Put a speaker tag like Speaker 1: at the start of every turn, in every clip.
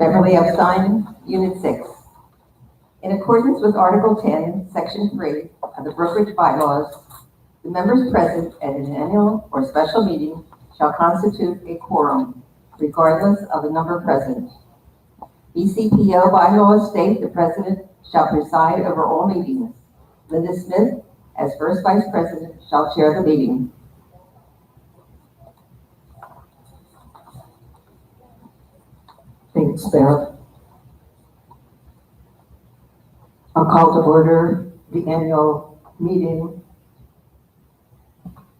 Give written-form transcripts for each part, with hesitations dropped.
Speaker 1: Beverly F. Stein, Unit 6. In accordance with Article 10, Section 3 of the Brookridge bylaws, the members present at an annual or special meeting shall constitute a quorum, regardless of the number present. BCPO bylaws state the president shall preside over all meetings. Linda Smith, as first vice president, shall chair the meeting. Thanks, Bev. I'll call to order the annual meeting,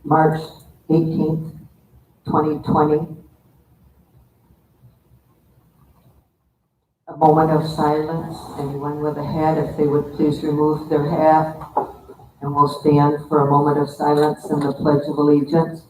Speaker 1: March 18th, 2020. A moment of silence. Anyone with a hat, if they would please remove their hat, and we'll stand for a moment of silence in the Pledge of Allegiance.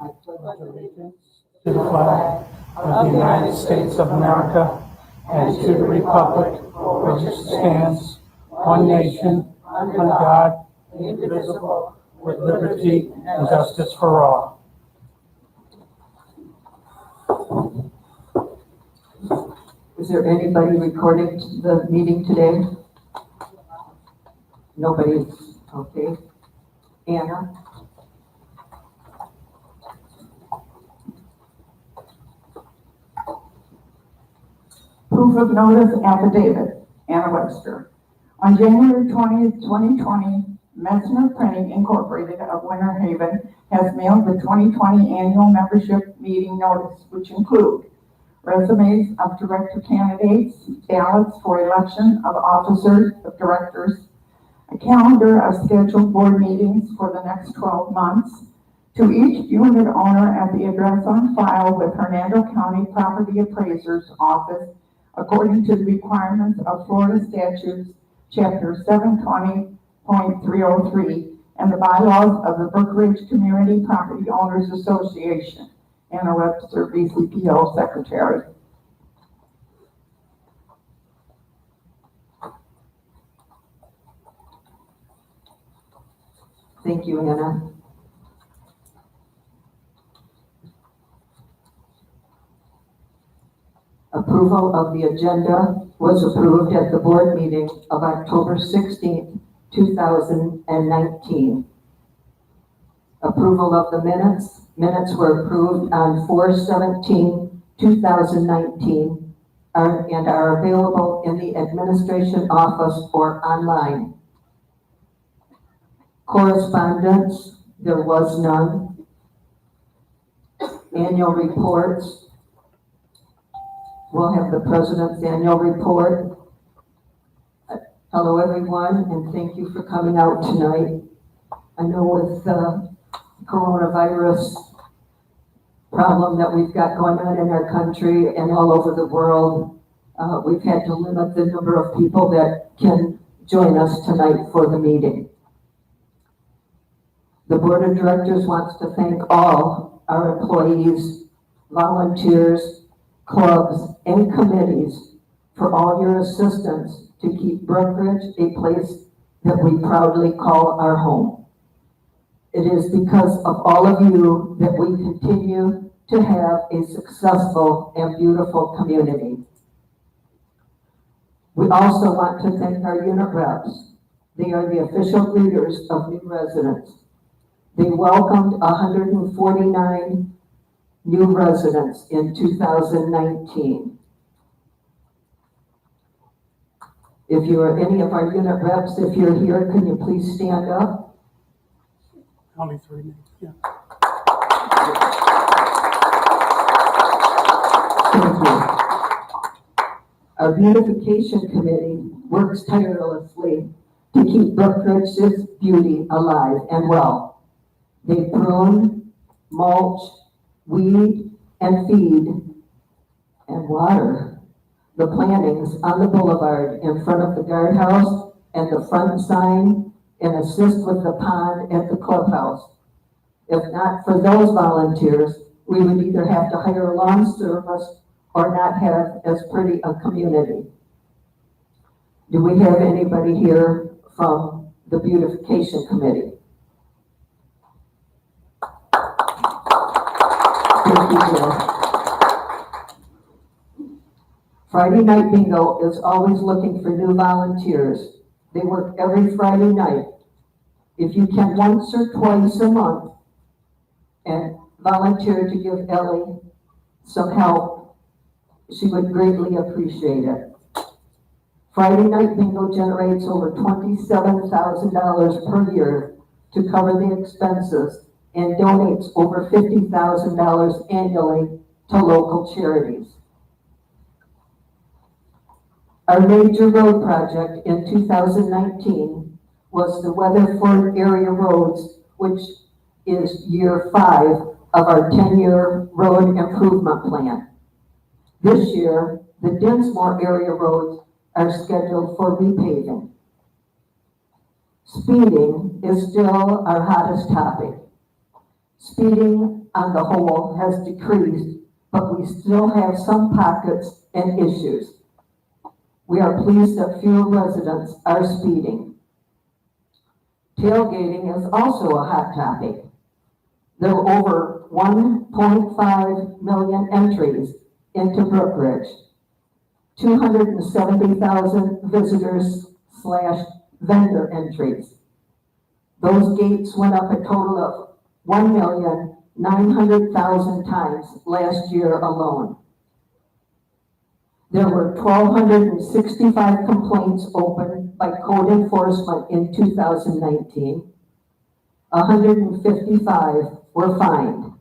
Speaker 1: I pledge allegiance
Speaker 2: to the flag of the United States of America and to the republic for which it stands, one nation, under God, indivisible, with liberty and justice for all.
Speaker 1: Is there anybody recording the meeting today? Nobody's, okay. Anna?
Speaker 3: Proof of notice affidavit, Anna Webster. On January 20th, 2020, Messner Printing Incorporated of Winter Haven has mailed the 2020 annual membership meeting notice, which include resumes of director candidates, ballots for election of officers of directors, a calendar of scheduled board meetings for the next 12 months, to each unit owner at the address on file with Hernando County Property Appraiser's Office, according to the requirements of Florida Statutes, Chapter 720.303, and the bylaws of the Brookridge Community Property Owners Association. Anna Webster, BCPO Secretary.
Speaker 1: Thank you, Anna. Approval of the agenda was approved at the board meeting of October 16th, 2019. Approval of the minutes. Minutes were approved on 4/17/2019 and are available in the administration office or online. Correspondence, there was none. Annual reports. We'll have the President's annual report. Hello, everyone, and thank you for coming out tonight. I know with the coronavirus problem that we've got going on in our country and all over the world, we've had to limit the number of people that can join us tonight for the meeting. The Board of Directors wants to thank all our employees, volunteers, clubs, and committees for all your assistance to keep Brookridge a place that we proudly call our home. It is because of all of you that we continue to have a successful and beautiful community. We also want to thank our unit reps. They are the official greeters of new residents. They welcomed 149 new residents in 2019. If you are any of our unit reps, if you're here, can you please stand up?
Speaker 2: Only 3 minutes, yeah.
Speaker 1: Thank you. Our beautification committee works tirelessly to keep Brookridge's beauty alive and well. They prune, mulch, weed, and feed, and water the plantings on the boulevard in front of the guardhouse and the front sign, and assist with the pond at the clubhouse.
Speaker 4: If not for those volunteers, we would either have to hire lawn service or not have as pretty a community. Do we have anybody here from the beautification committee? Thank you, Jill. Friday night bingo is always looking for new volunteers. They work every Friday night. If you can once or twice a month and volunteer to give Ellie some help, she would greatly appreciate it. Friday night bingo generates over $27,000 per year to cover the expenses and donates over $50,000 annually to local charities. Our major road project in 2019 was the Weatherford area roads, which is year 5 of our 10-year road improvement plan. This year, the Dinsmore area roads are scheduled for repaving. Speeding is still our hottest topic. Speeding on the whole has decreased, but we still have some pockets and issues. We are pleased that fewer residents are speeding. Tailgating is also a hot topic. There were over 1.5 million entries into Brookridge, 270,000 visitors/vendor entries. Those gates went up a total of 1,900,000 times last year alone. There were 1,265 complaints opened by code enforcement in 2019. 155 were fined.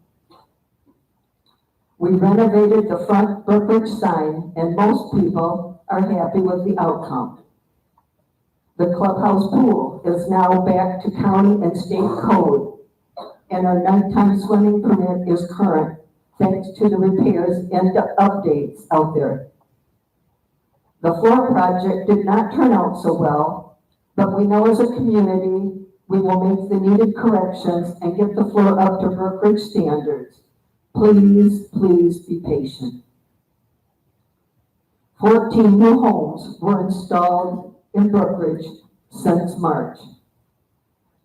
Speaker 4: We renovated the front Brookridge sign, and most people are happy with the outcome. The clubhouse pool is now back to county and state code, and our nighttime swimming permit is current thanks to the repairs and the updates out there. The floor project did not turn out so well, but we know as a community we will make the needed corrections and get the floor up to Brookridge standards. Please, please be patient. 14 new homes were installed in Brookridge since March.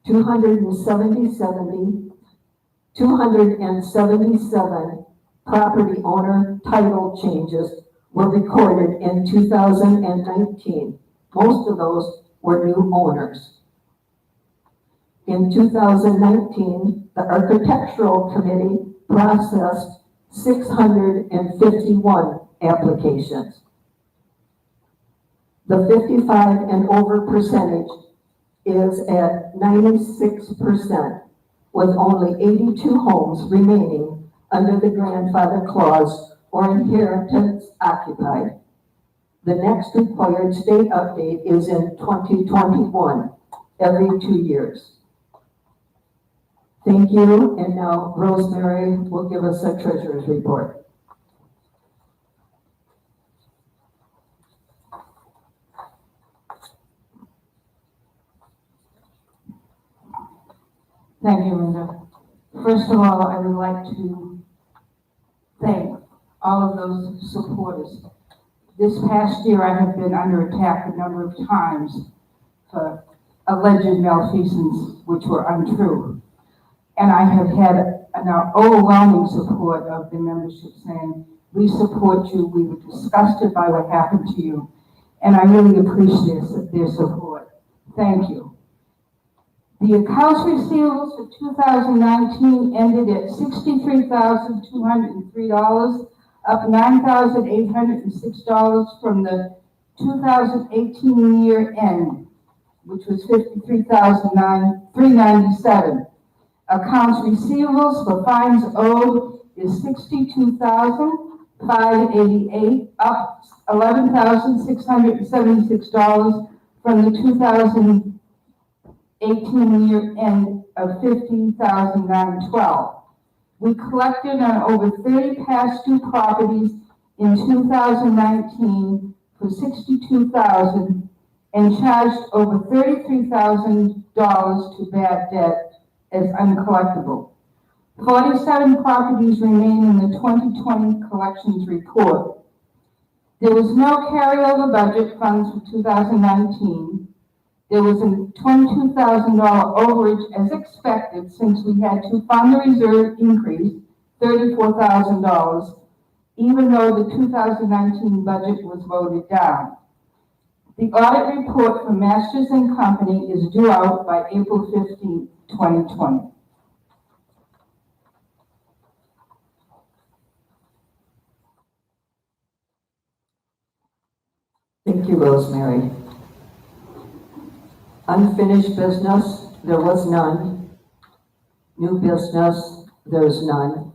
Speaker 4: 277 property owner title changes were recorded in 2019. Most of those were new owners. In 2019, the Architectural Committee processed 651 applications. The 55 and over percentage is at 96%, with only 82 homes remaining under the grandfather clause or inheritance occupied. The next required state update is in 2021, every 2 years. Thank you, and now Rosemary will give us a treasurer's report.
Speaker 3: Thank you, Linda. First of all, I would like to thank all of those supporters. This past year, I have been under attack a number of times for alleged malfeasance which were untrue. And I have had an overwhelming support of the membership saying, we support you, we were disgusted by what happened to you, and I really appreciate their support. Thank you. The accounts receivables for 2019 ended at $63,203, up $9,806 from the 2018 year end, which was $53,397. Accounts receivables for fines owed is $62,588, up $11,676 from the 2018 year end of $50,912. We collected on over 30 past due properties in 2019 for $62,000 and charged over $33,000 to bad debt as uncollectible. 47 properties remain in the 2020 collections report. There was no carryover budget funds for 2019. There was a $22,000 overage as expected since we had to fund the reserve increase, $34,000, even though the 2019 budget was voted down. The audit report from Masters and Company is due out by April 15, 2020.
Speaker 4: Thank you, Rosemary. Unfinished business, there was none. New business, there's none.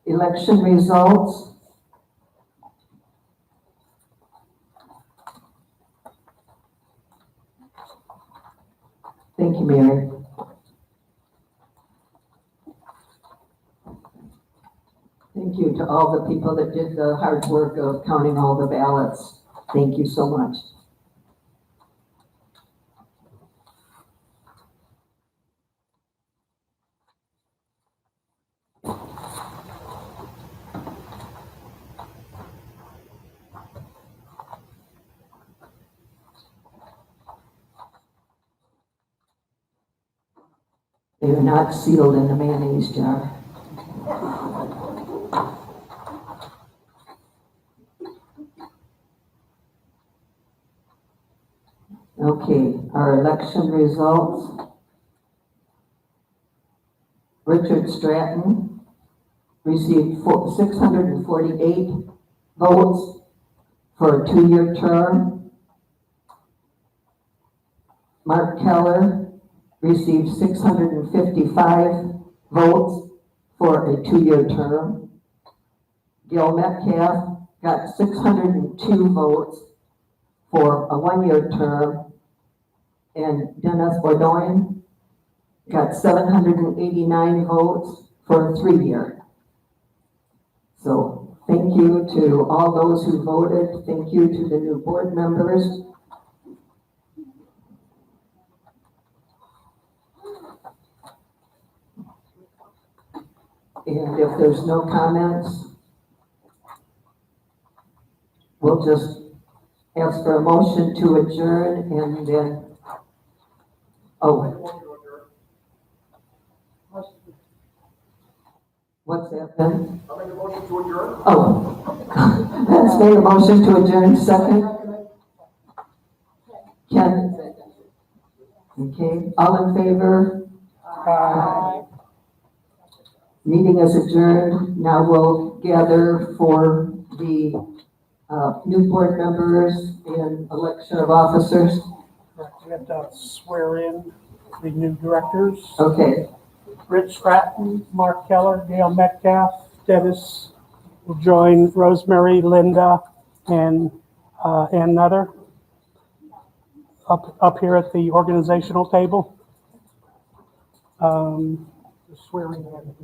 Speaker 4: Election results. Thank you, Mary. Thank you to all the people that did the hard work of counting all the ballots. Thank you so much. They are not sealed in the mayonnaise jar. Okay, our election results. Richard Stratton received 648 votes for a 2-year term. Mark Keller received 655 votes for a 2-year term. Gil Metcalf got 602 votes for a 1-year term. And Dennis Bourdoin got 789 votes for a 3-year. So thank you to all those who voted. Thank you to the new board members. And if there's no comments, we'll just ask for a motion to adjourn and then, what's that then?
Speaker 5: I'll make a motion to adjourn.
Speaker 4: Oh, Ben's made a motion to adjourn, second. Ken? Okay, all in favor?
Speaker 2: Aye.
Speaker 4: Meeting is adjourned. Now we'll gather for the new board members and election of officers.
Speaker 2: We have to swear in the new directors.
Speaker 4: Okay,
Speaker 2: Rich Stratton, Mark Keller, Gail Metcalf, Dennis will join Rosemary, Linda, and Ann Nutter up here at the organizational table. The swearing in.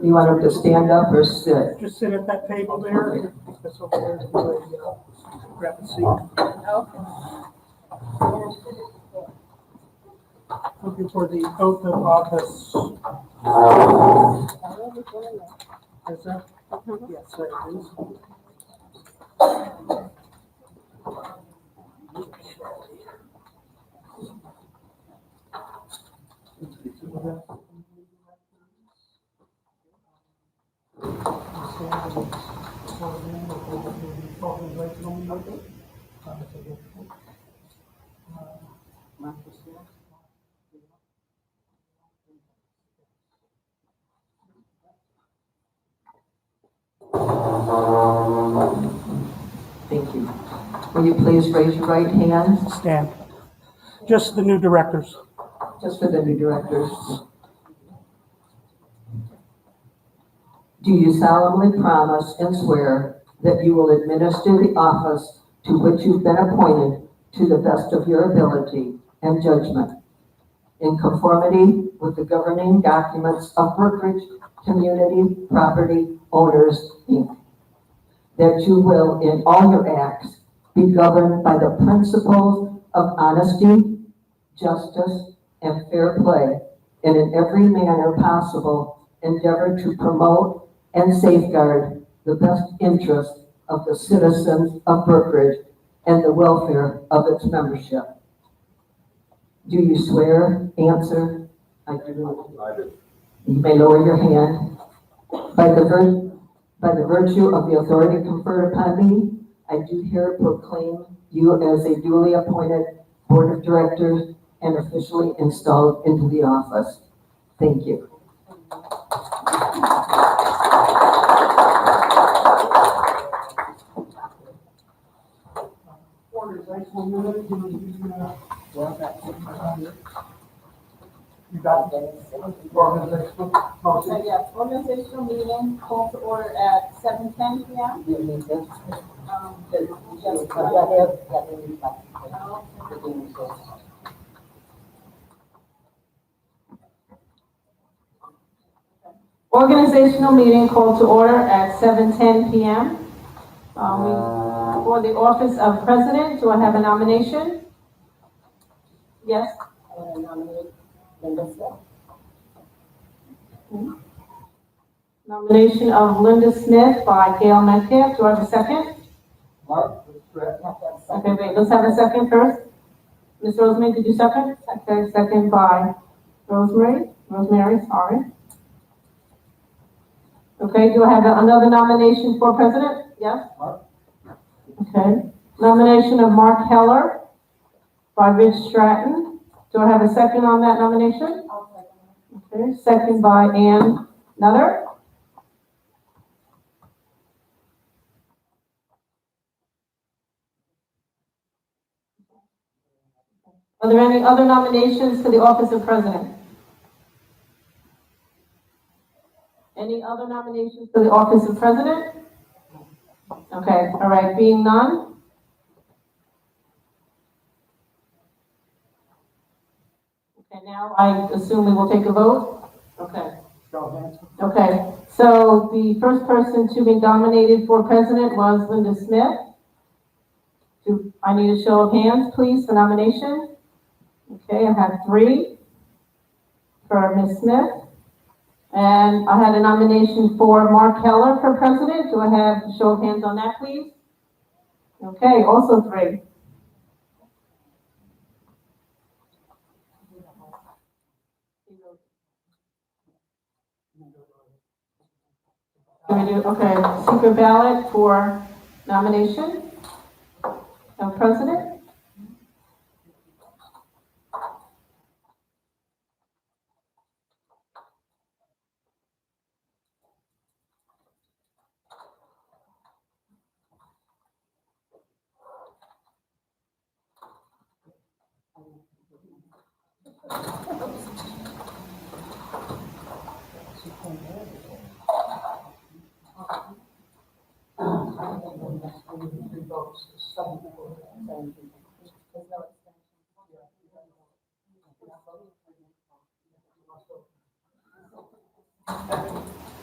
Speaker 4: you want them to stand up or sit?
Speaker 2: Just sit at that table there. This over there is where you grab a seat. Looking for the oath of office. Is that? Yes, there it is.
Speaker 4: Thank you. Will you please raise your right hand?
Speaker 2: Stand. Just the new directors.
Speaker 4: Just for the new directors. Do you solemnly promise and swear that you will administer the office to which you've been appointed to the best of your ability and judgment? in conformity with the governing documents of Brookridge Community Property Owners, Inc. That you will, in all your acts, be governed by the principles of honesty, justice, and fair play, and in every manner possible endeavor to promote and safeguard the best interests of the citizens of Brookridge and the welfare of its membership. Do you swear? Answer. I do. You may lower your hand. By the virtue of the authority conferred upon me, I do here proclaim you as a duly appointed Board of Directors and officially installed into the office. Thank you.
Speaker 2: You got it. Organizational motion.
Speaker 5: Yes, organizational meeting called to order at 7:10 p.m. Organizational meeting called to order at 7:10 p.m. For the office of president, do I have a nomination? Yes?
Speaker 1: I want to nominate Linda Smith.
Speaker 5: Nomination of Linda Smith by Gail Metcalf. Do I have a second? Okay, wait, let's have a second first. Ms. Rosemary, did you second? Okay, second by Rosemary, sorry. Okay, do I have another nomination for president? Yes? Okay. Nomination of Mark Heller by Rich Stratton. Do I have a second on that nomination? Okay, second by Ann Nutter. Are there any other nominations for the office of president? Any other nominations for the office of president? Okay, all right, being none. Okay, now I assume we will take a vote? Okay. Okay, so the first person to be nominated for president was Linda Smith. I need a show of hands, please, for nomination. Okay, I have 3 for Ms. Smith. And I had a nomination for Mark Keller for president. Do I have a show of hands on that, please? Okay, also 3. Okay, secret ballot for nomination of president.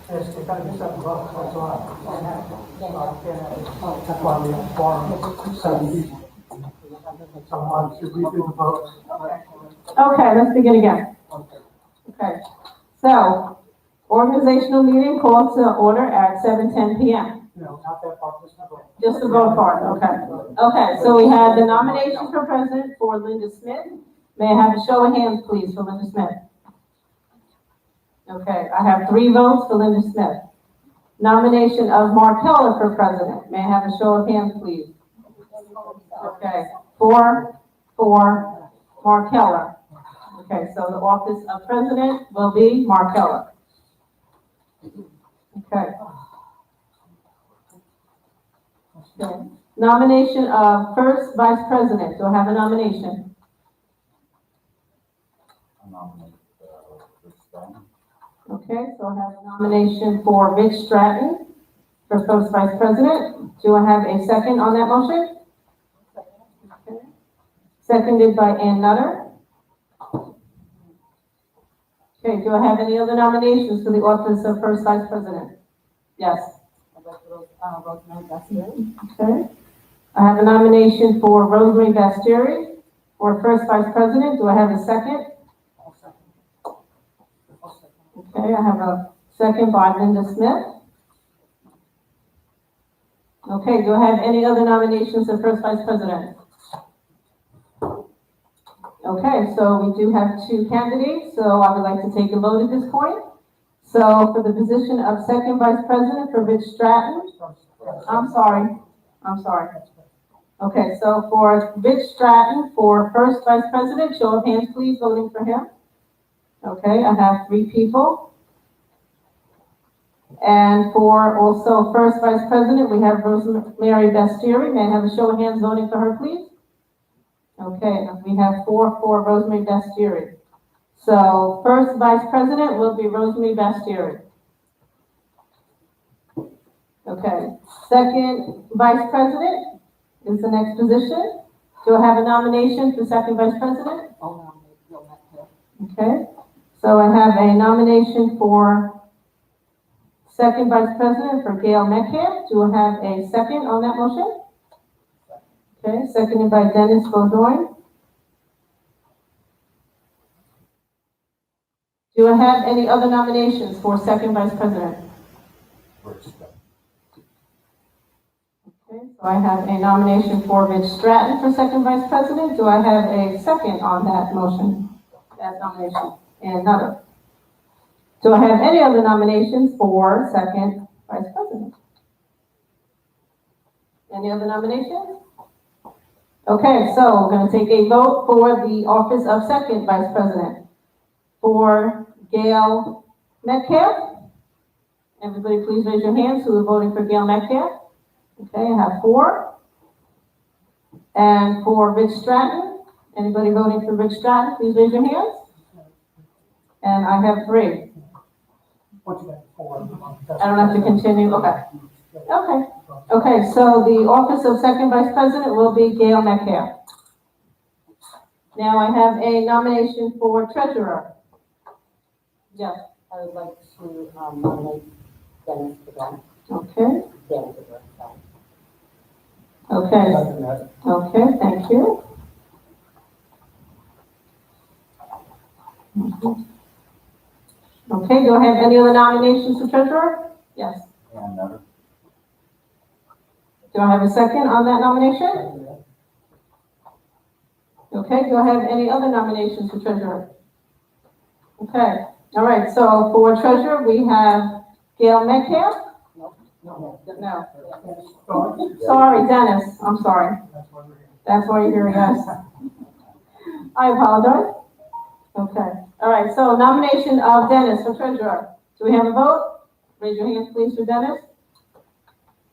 Speaker 2: Yes, they gotta get 7 votes, that's why. That's why we have 7 people. So should we do the votes?
Speaker 5: Okay, let's begin again. Okay, so organizational meeting called to order at 7:10 p.m.
Speaker 2: No, not that part, just the vote.
Speaker 5: Just the vote part, okay. Okay, so we had the nomination for president for Linda Smith. May I have a show of hands, please, for Linda Smith? Okay, I have 3 votes for Linda Smith. Nomination of Mark Keller for president. May I have a show of hands, please? Okay, 4 for Mark Keller. Okay, so the office of president will be Mark Keller. Okay. Okay. Nomination of first vice president. Do I have a nomination? Okay, so I have a nomination for Rich Stratton for first vice president. Do I have a second on that motion? Okay. Seconded by Ann Nutter. Okay, do I have any other nominations for the office of first vice president? Yes. Okay. I have a nomination for Rosemary Bastieri for first vice president. Do I have a second? Okay, I have a second by Linda Smith. Okay, do I have any other nominations for first vice president? Okay, so we do have two candidates, so I would like to take a vote at this point. So for the position of second vice president for Rich Stratton, I'm sorry. Okay, so for Rich Stratton for first vice president, show of hands please, voting for him. Okay, I have 3 people. And for also first vice president, we have Rosemary Bastieri. May I have a show of hands voting for her, please? Okay, we have 4 for Rosemary Bastieri. So first vice president will be Rosemary Bastieri. Okay, second vice president is the next position. Do I have a nomination for second vice president? Okay, so I have a nomination for second vice president for Gail Metcalf. Do I have a second on that motion? Okay, seconded by Dennis Beaudoin. Do I have any other nominations for second vice president? Okay, so I have a nomination for Rich Stratton for second vice president. Do I have a second on that motion? That nomination? And another. Do I have any other nominations for second vice president? Any other nominations? Okay, so we're going to take a vote for the office of second vice president. For Gail Metcalf. Everybody please raise your hands who are voting for Gail Metcalf. Okay, I have 4. And for Rich Stratton, anybody voting for Rich Stratton, please raise your hands. And I have 3. I don't have to continue, okay. Okay, so the office of second vice president will be Gail Metcalf. Now I have a nomination for treasurer. Yes.
Speaker 6: I would like to nominate Dennis Beaudoin.
Speaker 5: Okay.
Speaker 6: Dennis Beaudoin, sorry.
Speaker 5: Okay. Okay, thank you. Okay, do I have any other nominations for treasurer? Yes. Do I have a second on that nomination? Okay, do I have any other nominations for treasurer? Okay, all right, so for treasurer, we have Gail Metcalf? No. Sorry, Dennis, I'm sorry. That's why you're here, yes. I apologize. Okay, all right, so nomination of Dennis for treasurer. Do we have a vote? Raise your hands, please, for Dennis.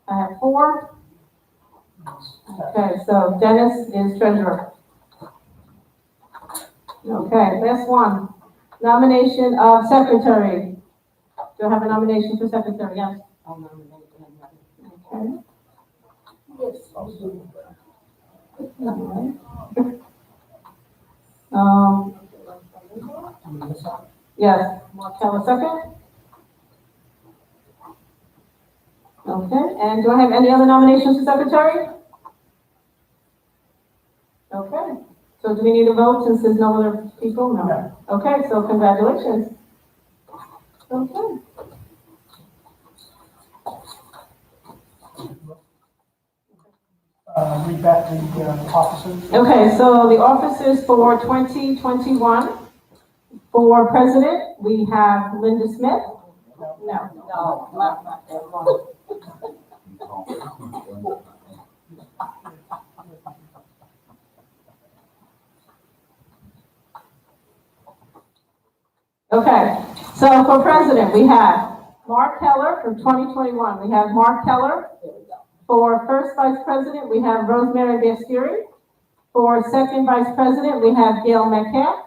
Speaker 5: I have 4. Okay, so Dennis is treasurer. Okay, last one. Nomination of secretary. Do I have a nomination for secretary? Yes.
Speaker 6: I'll nominate him.
Speaker 5: Okay. Yes. Markel, a second? Okay, and do I have any other nominations for secretary? Okay, so do we need a vote since there's no other people? No. Okay, so congratulations. Okay.
Speaker 2: Read back the officers.
Speaker 5: Okay, so the officers for 2021, for president, we have Linda Smith. No.
Speaker 6: Not that one.
Speaker 5: Okay, so for president, we have Mark Keller for 2021. We have Mark Keller. For first vice president, we have Rosemary Bastieri. For second vice president, we have Gail Metcalf.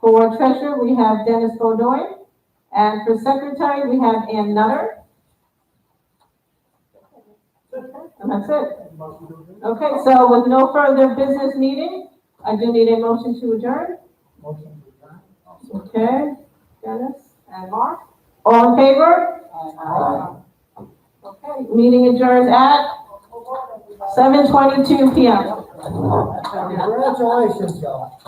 Speaker 5: For treasurer, we have Dennis Beaudoin. And for secretary, we have Ann Nutter. And that's it. Okay, so with no further business meeting, I do need a motion to adjourn. Okay, Dennis? All in favor?
Speaker 6: Aye.
Speaker 5: Okay, meeting adjourned at 7:22 PM.
Speaker 2: Congratulations, y'all.